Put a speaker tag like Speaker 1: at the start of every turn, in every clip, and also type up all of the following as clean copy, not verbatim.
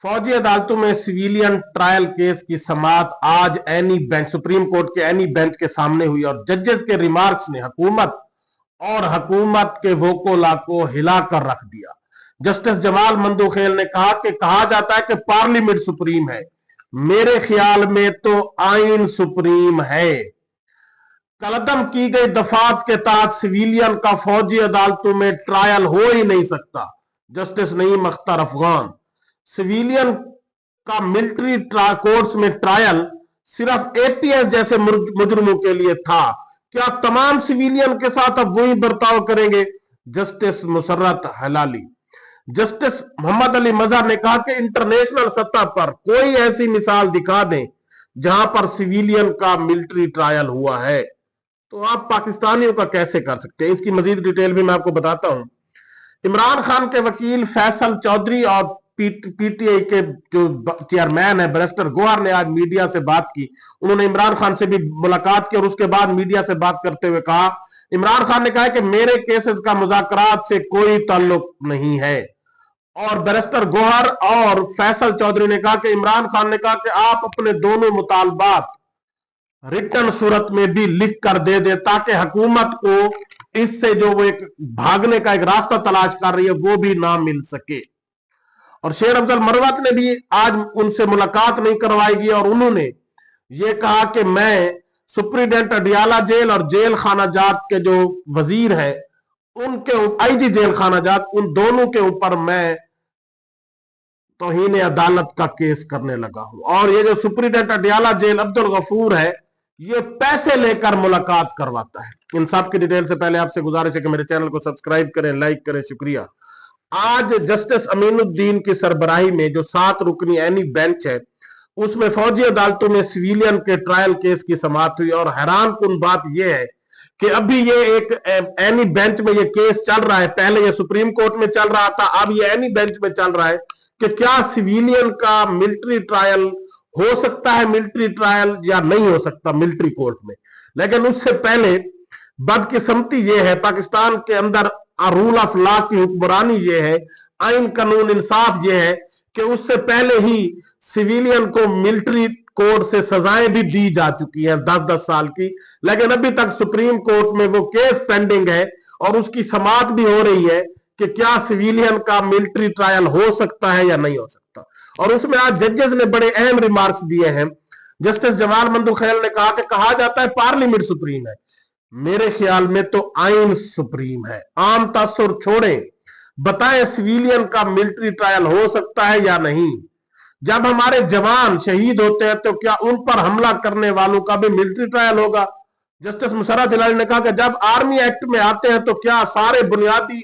Speaker 1: फौजी अदालतों में सिविलियन ट्रायल केस की समाअत आज एनी बेंच, सुप्रीम कोर्ट के एनी बेंच के सामने हुई और जजेस के रिमार्क्स ने हुकूमत के वोकोला को हिलाकर रख दिया। जस्टिस जमाल मंदुखेल ने कहा कि कहा जाता है कि पार्लियामेंट सुप्रीम है, मेरे ख्याल में तो आइन सुप्रीम है। कलदम की गई दफात के तहत सिविलियन का फौजी अदालतों में ट्रायल हो ही नहीं सकता। जस्टिस नईम अख्तर अफगान, सिविलियन का मिलिट्री कोर्ट्स में ट्रायल सिर्फ एपीएस जैसे मुजरिमों के लिए था, क्या तमाम सिविलियन के साथ अब वही बर्ताव करेंगे? जस्टिस मुसर्रत हलाली, जस्टिस मोहम्मद अली मजहर ने कहा कि इंटरनेशनल सतह पर कोई ऐसी मिसाल दिखा दें जहां पर सिविलियन का मिलिट्री ट्रायल हुआ है, तो आप पाकिस्तानियों का कैसे कर सकते हैं? इसकी मजीद डिटेल भी मैं आपको बताता हूं। इमरान खान के वकील फैसल चौधरी और पीटीआई के जो चेयरमैन है बैरिस्टर गोहर ने आज मीडिया से बात की। उन्होंने इमरान खान से भी मुलाकात की और उसके बाद मीडिया से बात करते हुए कहा, इमरान खान ने कहा कि मेरे केसेस का मुज़ाकरात से कोई ताल्लुक नहीं है। और बैरिस्टर गोहर और फैसल चौधरी ने कहा कि इमरान खान ने कहा कि आप अपने दोनों मुतालबात रिटर्न सूरत में भी लिख कर दे दे ताकि हुकूमत को इससे जो वो एक भागने का एक रास्ता तलाश कर रही है वो भी ना मिल सके। और शेर अफजल मरवत ने भी आज उनसे मुलाकात नहीं करवाएगी और उन्होंने ये कहा कि मैं सुप्रीडेंट अडियाला जेल और जेल खाना जात के जो वजीर है उनके आईजी जेल खाना जात, उन दोनों के ऊपर मैं तौहीन अदालत का केस करने लगा हूं। और ये जो सुप्रीडेंट अडियाला जेल अब्दुल गफूर है ये पैसे लेकर मुलाकात करवाता है। इन सब की डिटेल से पहले आपसे गुजारिश है कि मेरे चैनल को सब्सक्राइब करें, लाइक करें, शुक्रिया। आज जस्टिस अमीनुद्दीन की सरबराही में जो 7 रुकनी एनी बेंच है उसमें फौजी अदालतों में सिविलियन के ट्रायल केस की समाअत हुई और हैरान कुन बात यह है कि अभी ये एक एनी बेंच में ये केस चल रहा है। पहले ये सुप्रीम कोर्ट में चल रहा था, अब ये एनी बेंच में चल रहा है कि क्या सिविलियन का मिलिट्री ट्रायल हो सकता है, मिलिट्री ट्रायल या नहीं हो सकता मिलिट्री कोर्ट में। लेकिन उससे पहले बदकिस्मती ये है, पाकिस्तान के अंदर रूल ऑफ लॉ की हुक्मरानी ये है, आइन कानून इंसाफ ये है कि उससे पहले ही सिविलियन को मिलिट्री कोर्ट से सजाएं भी दी जा चुकी है 10-10 साल की, लेकिन अभी तक सुप्रीम कोर्ट में वो केस पेंडिंग है और उसकी समाअत भी हो रही है कि क्या सिविलियन का मिलिट्री ट्रायल हो सकता है या नहीं हो सकता। और उसमें आज जजेस ने बड़े अहम रिमार्क्स दिए हैं। जस्टिस जमाल मंदुखेल ने कहा कि कहा जाता है पार्लियामेंट सुप्रीम है, मेरे ख्याल में तो आइन सुप्रीम है। आम तासुर छोड़ें, बताएं सिविलियन का मिलिट्री ट्रायल हो सकता है या नहीं? जब हमारे जवान शहीद होते हैं तो क्या उन पर हमला करने वालों का भी मिलिट्री ट्रायल होगा? जस्टिस मुसर्रत हिलाली ने कहा कि जब आर्मी एक्ट में आते हैं तो क्या सारे बुनियादी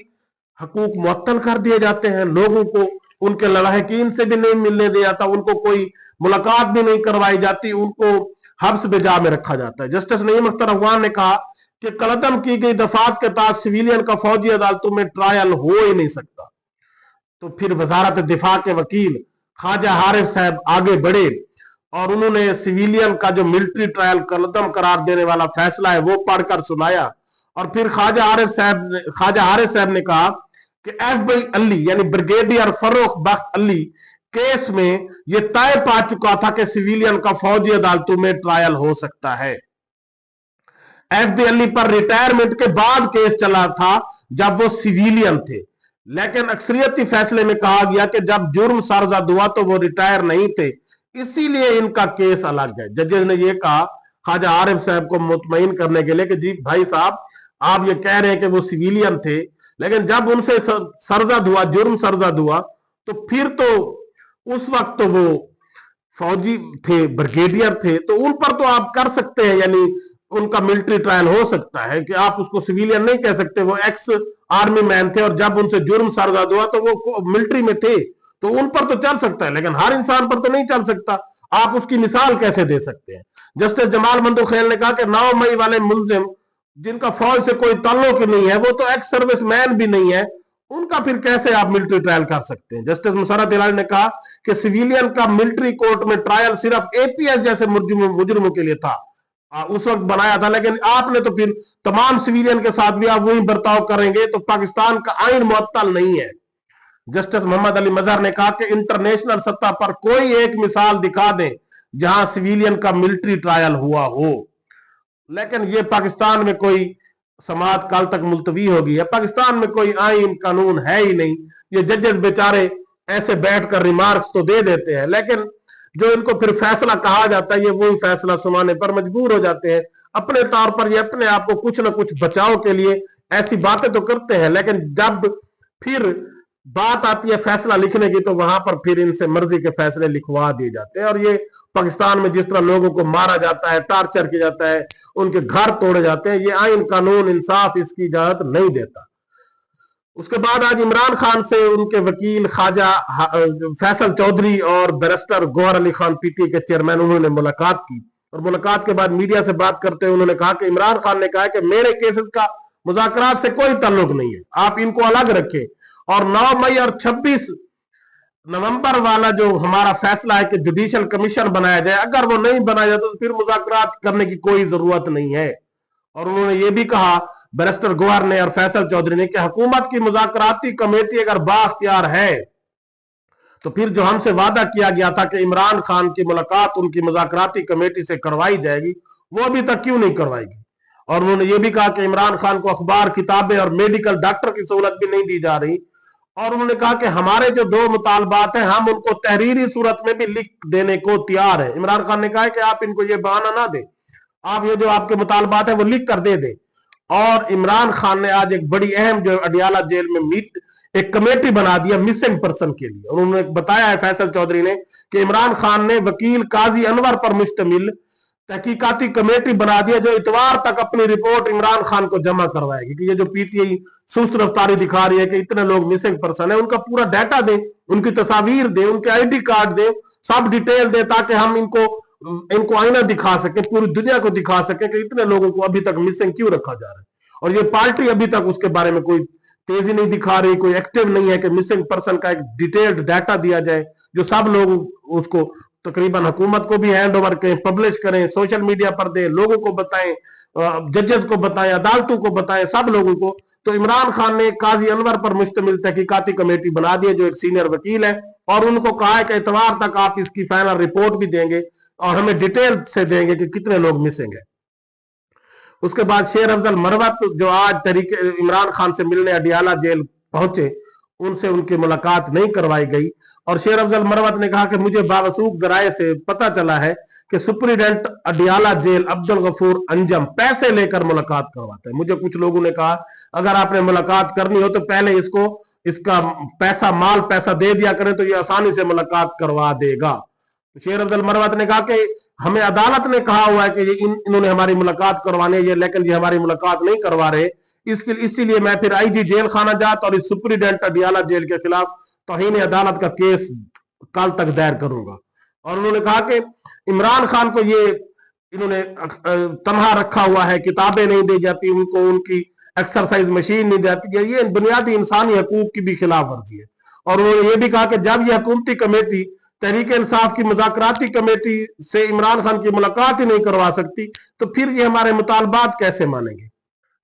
Speaker 1: हकूक मुअत्तल कर दिए जाते हैं? लोगों को उनके लड़ाकीन से भी नहीं मिलने दिया जाता, उनको कोई मुलाकात भी नहीं करवाई जाती, उनको हब्स बेजा में रखा जाता है। जस्टिस नईम अख्तर अफगान ने कहा कि कलदम की गई दफात के तहत सिविलियन का फौजी अदालतों में ट्रायल हो ही नहीं सकता। तो फिर वजारत दिफा के वकील ख्वाजा हारिफ साहब आगे बढ़े और उन्होंने सिविलियन का जो मिलिट्री ट्रायल कलदम करार देने वाला फैसला है वो पढ़कर सुनाया। और फिर ख्वाजा हारिफ साहब ने कहा कि FBI अली यानी ब्रिगेडियर फर्रुख बख्त अली केस में यह तय पा चुका था कि सिविलियन का फौजी अदालतों में ट्रायल हो सकता है। FBI अली पर रिटायरमेंट के बाद केस चला था जब वो सिविलियन थे, लेकिन अक्सरियती फैसले में कहा गया कि जब जुर्म सरजद हुआ तो वो रिटायर नहीं थे, इसीलिए इनका केस अलग है। जजेस ने यह कहा ख्वाजा आरिफ साहब को मुतमईन करने के लिए कि जी भाई साहब आप ये कह रहे हैं कि वो सिविलियन थे, लेकिन जब उनसे सरजद हुआ, जुर्म सरजद हुआ, तो फिर तो उस वक्त तो वो फौजी थे, ब्रिगेडियर थे, तो उन पर तो आप कर सकते हैं, यानी उनका मिलिट्री ट्रायल हो सकता है कि आप उसको सिविलियन नहीं कह सकते। वो एक्स आर्मी मैन थे और जब उनसे जुर्म सरजद हुआ तो वो मिलिट्री में थे, तो उन पर तो चल सकता है, लेकिन हर इंसान पर तो नहीं चल सकता। आप उसकी मिसाल कैसे दे सकते हैं? जस्टिस जमाल मंदुखेल ने कहा कि 9 मई वाले मुलजिम जिनका फौज से कोई ताल्लुक नहीं है, वो तो एक्स सर्विस मैन भी नहीं है, उनका फिर कैसे आप मिलिट्री ट्रायल कर सकते हैं? जस्टिस मुसर्रत हिलाली ने कहा कि सिविलियन का मिलिट्री कोर्ट में ट्रायल सिर्फ एपीएस जैसे मुजरिमों के लिए था, उस वक्त बनाया था, लेकिन आपने तो फिर तमाम सिविलियन के साथ भी आप वही बर्ताव करेंगे, तो पाकिस्तान का आइन मुअत्तल नहीं है। जस्टिस मोहम्मद अली मजहर ने कहा कि इंटरनेशनल सतह पर कोई एक मिसाल दिखा दें जहां सिविलियन का मिलिट्री ट्रायल हुआ हो। लेकिन ये पाकिस्तान में कोई समाअत कल तक मुलतवी होगी है, पाकिस्तान में कोई आईन कानून है ही नहीं। ये जजेस बेचारे ऐसे बैठकर रिमार्क्स तो दे देते हैं, लेकिन जो इनको फिर फैसला कहा जाता है ये वही फैसला सुनाने पर मजबूर हो जाते हैं। अपने तौर पर ये अपने आप को कुछ ना कुछ बचाव के लिए ऐसी बातें तो करते हैं, लेकिन जब फिर बात आती है फैसला लिखने की तो वहां पर फिर इनसे मर्जी के फैसले लिखवा दिए जाते हैं। और ये पाकिस्तान में जिस तरह लोगों को मारा जाता है, टार्चर किया जाता है, उनके घर तोड़े जाते हैं, ये आइन कानून इंसाफ इसकी इजाजत नहीं देता। उसके बाद आज इमरान खान से उनके वकील ख्वाजा फैसल चौधरी और बैरिस्टर गौहर अली खान पीटीआई के चेयरमैन उन्होंने मुलाकात की। और मुलाकात के बाद मीडिया से बात करते हुए उन्होंने कहा कि इमरान खान ने कहा कि मेरे केसेस का मुज़ाकरात से कोई ताल्लुक नहीं है, आप इनको अलग रखें। और 9 मई और 26 नवंबर वाला जो हमारा फैसला है कि जुडिशियल कमीशन बनाया जाए, अगर वो नहीं बनाया जाए तो फिर मुज़ाकरात करने की कोई जरूरत नहीं है। और उन्होंने ये भी कहा बैरिस्टर गौहर ने और फैसल चौधरी ने कि हुकूमत की मुज़ाकराती कमेटी अगर बाख्तियार है तो फिर जो हमसे वादा किया गया था कि इमरान खान की मुलाकात उनकी मुज़ाकराती कमेटी से करवाई जाएगी, वो अभी तक क्यों नहीं करवाएगी। और उन्होंने ये भी कहा कि इमरान खान को अखबार, किताबें और मेडिकल डॉक्टर की सहूलत भी नहीं दी जा रही। और उन्होंने कहा कि हमारे जो 2 मुतालबात हैं हम उनको तहरीरी सूरत में भी लिख देने को तैयार है। इमरान खान ने कहा है कि आप इनको ये बहाना ना दें, आप ये जो आपके मुतालबात है वो लिख कर दे दें। और इमरान खान ने आज एक बड़ी अहम जो अडियाला जेल में एक कमेटी बना दिया मिसिंग पर्सन के लिए। और उन्होंने बताया है फैसल चौधरी ने कि इमरान खान ने वकील काजी अनवर पर मुश्तमिल तहकीकाती कमेटी बना दिया जो इतवार तक अपनी रिपोर्ट इमरान खान को जमा करवाएगी कि ये जो पीटीआई सुस्त रफ्तारी दिखा रही है कि इतने लोग मिसिंग पर्सन है, उनका पूरा डाटा दे, उनकी तस्वीर दे, उनके आईडी कार्ड दे, सब डिटेल दे, ताकि हम इनको आईना दिखा सके, पूरी दुनिया को दिखा सके कि इतने लोगों को अभी तक मिसिंग क्यों रखा जा रहा है। और ये पार्टी अभी तक उसके बारे में कोई तेजी नहीं दिखा रही, कोई एक्टिव नहीं है कि मिसिंग पर्सन का एक डिटेल्ड डाटा दिया जाए जो सब लोग उसको तकरीबन हुकूमत को भी हैंड ओवर करें, पब्लिश करें, सोशल मीडिया पर दे, लोगों को बताएं, जजेस को बताएं, अदालतों को बताएं, सब लोगों को। तो इमरान खान ने काजी अनवर पर मुश्तमिल तहकीकाती कमेटी बना दी है जो एक सीनियर वकील है, और उनको कहा है कि इतवार तक आप इसकी फाइनल रिपोर्ट भी देंगे और हमें डिटेल से देंगे कि कितने लोग मिसिंग है। उसके बाद शेर अफजल मरवत जो आज तरीके इमरान खान से मिलने अडियाला जेल पहुंचे, उनसे उनकी मुलाकात नहीं करवाई गई। और शेर अफजल मरवत ने कहा कि मुझे बावसूख जराये से पता चला है कि सुप्रीडेंट अडियाला जेल अब्दुल गफूर अंजम पैसे लेकर मुलाकात करवाता है। मुझे कुछ लोगों ने कहा अगर आपने मुलाकात करनी हो तो पहले इसका पैसा दे दिया करें तो ये आसानी से मुलाकात करवा देगा। शेर अफजल मरवत ने कहा कि हमें अदालत ने कहा हुआ है कि इन्होंने हमारी मुलाकात करवानी है, लेकिन ये हमारी मुलाकात नहीं करवा रहे, इसीलिए मैं फिर आईजी जेल खाना जात और इस सुप्रीडेंट अडियाला जेल के खिलाफ तौहीन अदालत का केस कल तक दायर करूंगा। और उन्होंने कहा कि इमरान खान को ये इन्होंने तनहा रखा हुआ है, किताबें नहीं दी जाती उनको, उनकी एक्सरसाइज मशीन नहीं जाती है, ये बुनियादी इंसानी हकूक की भी खिलाफ वर्जी है। और उन्होंने ये भी कहा कि जब यह हुकूमती कमेटी तहरीक इंसाफ की मुज़ाकराती कमेटी से इमरान खान की मुलाकात ही नहीं करवा सकती तो फिर ये हमारे मुतालबात कैसे मानेंगे।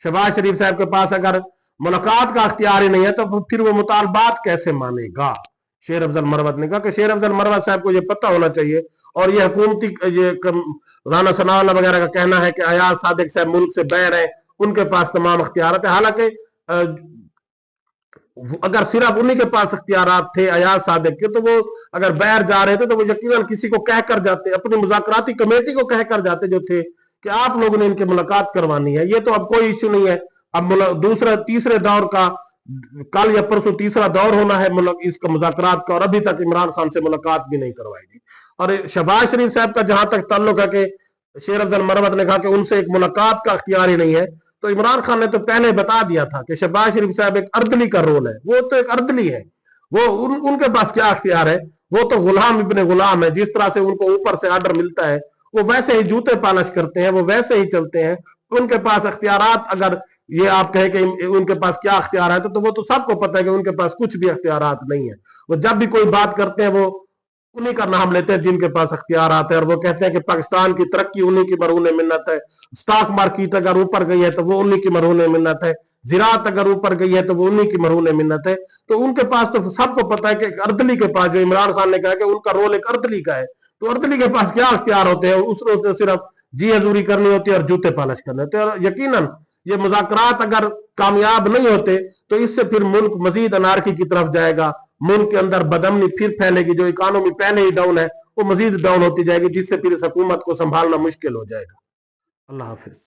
Speaker 1: शहबाज शरीफ साहब के पास अगर मुलाकात का अख्तियार ही नहीं है तो फिर वो मुतालबात कैसे मानेगा। शेर अफजल मरवत ने कहा कि शेर अफजल मरवत साहब को ये पता होना चाहिए, और ये हुकूमती राना सनाउल्लाह वगैरह का कहना है कि अयाज सादिक साहब मुल्क से बाहर है, उनके पास तमाम अख्तियार है। हालांकि अगर सिर्फ उन्हीं के पास अख्तियारात थे अयाज सादिक के, तो वो अगर बाहर जा रहे थे तो वो यकीनन किसी को कह कर जाते, अपनी मुज़ाकराती कमेटी को कह कर जाते जो थे कि आप लोगों ने इनकी मुलाकात करवानी है। ये तो अब कोई इश्यू नहीं है, अब तीसरे दौर का कल या परसों तीसरा दौर होना है इसका मुज़ाकरात का, और अभी तक इमरान खान से मुलाकात भी नहीं करवाएगी। और शहबाज शरीफ साहब का जहां तक ताल्लुक है कि शेर अफजल मरवत ने कहा कि उनसे एक मुलाकात का अख्तियार ही नहीं है, तो इमरान खान ने तो पहले बता दिया था कि शहबाज शरीफ साहब एक अर्दली का रोल है, वो तो एक अर्दली है, वो उनके पास क्या अख्तियार है, वो तो गुलाम इब्ने गुलाम है। जिस तरह से उनको ऊपर से आर्डर मिलता है वो वैसे ही जूते पालिश करते हैं, वो वैसे ही चलते हैं। उनके पास अख्तियारात, अगर ये आप कहें कि उनके पास क्या अख्तियार है तो वो तो सबको पता है कि उनके पास कुछ भी अख्तियारात नहीं है। वो जब भी कोई बात करते हैं वो उन्हीं का नाम लेते हैं जिनके पास अख्तियार आते हैं, और वो कहते हैं कि पाकिस्तान की तरक्की उन्हीं की मरहून मिन्नत है, स्टॉक मार्केट अगर ऊपर गई है तो वो उन्हीं की मरहून मिन्नत है, ज़राअत अगर ऊपर गई है तो वो उन्हीं की मरहून मिन्नत है। तो उनके पास तो सबको पता है कि अर्दली के पास, जो इमरान खान ने कहा कि उनका रोल एक अर्दली का है, तो अर्दली के पास क्या अख्तियार होते हैं, उसने सिर्फ जी हजूरी करनी होती है और जूते पालिश करने होते हैं। और यकीनन ये मुज़ाकरात अगर कामयाब नहीं होते तो इससे फिर मुल्क मजीद अनारकी की तरफ जाएगा, मुल्क के अंदर बदमनी फिर फैलेगी, जो इकोनॉमी पहले ही डाउन है वो मजीद डाउन होती जाएगी, जिससे फिर इस हुकूमत को संभालना मुश्किल हो जाएगा। अल्लाह हाफिज।